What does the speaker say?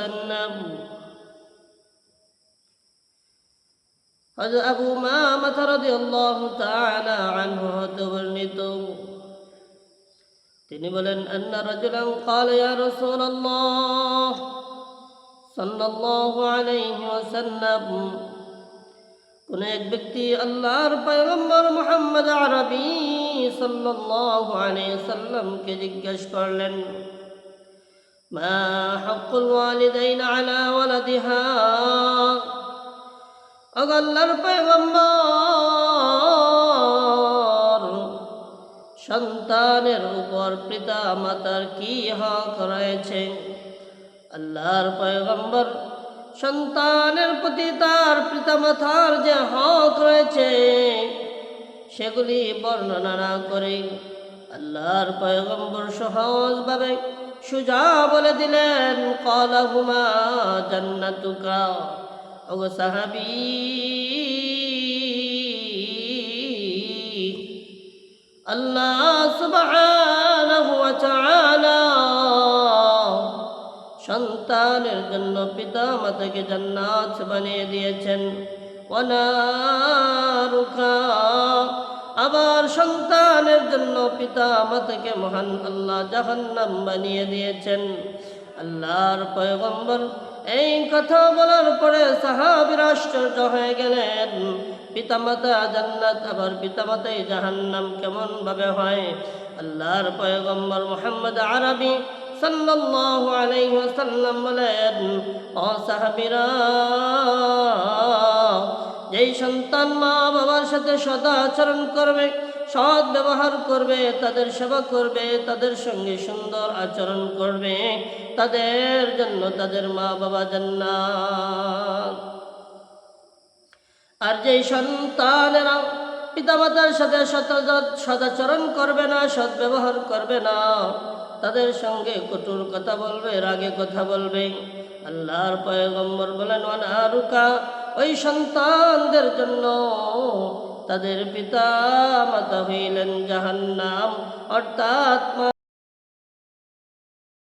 وسلم হযরত আবু উমামা রাদিয়াল্লাহু তাআলা আনহু হতে বর্ণিত তিনি বলেন আন্না রাজুলান ক্বালা ইয়া রাসূলুল্লাহ সাল্লাল্লাহু আলাইহি ওয়াসাল্লাম কোন এক ব্যক্তি আল্লাহর পয়গম্বর মুহাম্মদ আরবি সাল্লাল্লাহু আলাইহি ওয়াসাল্লামকে জিজ্ঞাসা করলেন মা হাক্কুল ওয়ালিদাইন আলা ওয়ালাদিহা আল্লাহর পয়গম্বর সন্তানের উপর পিতা মাতার কি হক রয়েছে আল্লাহর পয়গম্বর সন্তানের প্রতি তার পিতামাতার যে হক রয়েছে সেগুলি বর্ণনা না করে আল্লাহর পয়গম্বর সহজভাবে সুজা বলে দিলেন ক্বালাহুমা জান্নাতুকা ও সাহাবী আল্লাহ সুবহানাহু ওয়া তাআলা সন্তানের জন্য পিতা মাতাকে জান্নাত বানিয়ে দিয়েছেন ওয়ানারুকা আবার সন্তানের জন্য পিতা মাতাকে মহান আল্লাহ জাহান্নাম বানিয়ে দিয়েছেন আল্লাহর পয়গম্বর এই কথা বলার পরে সাহাবীরা আশ্চর্য হয়ে গেলেন পিতামাতা জান্নাত আবার পিতামাতাই জাহান্নাম কেমন ভাবে হয় আল্লাহর পয়গম্বর মুহাম্মদ আরবি সাল্লাল্লাহু আলাইহি ওয়াসাল্লাম বলেন ও সাহাবীরা যেই সন্তান মা বাবার সাথে সদা আচরণ করবে সৎ ব্যবহার করবে তাদের সেবা করবে তাদের সঙ্গে সুন্দর আচরণ করবে তাদের জন্য তাদের মা বাবা জান্নাত আর যেই সন্তানেরা পিতামাতার সাথে সদাচরণ করবে না সৎ ব্যবহার করবে না তাদের সঙ্গে কটুর কথা বলবে রাগে কথা বলবে আল্লাহর পয়গম্বর বলেন ওয়ানারুকা ওই সন্তানদের জন্য তাদের পিতা মাতা হইলেন জাহান্নাম অর্থাৎ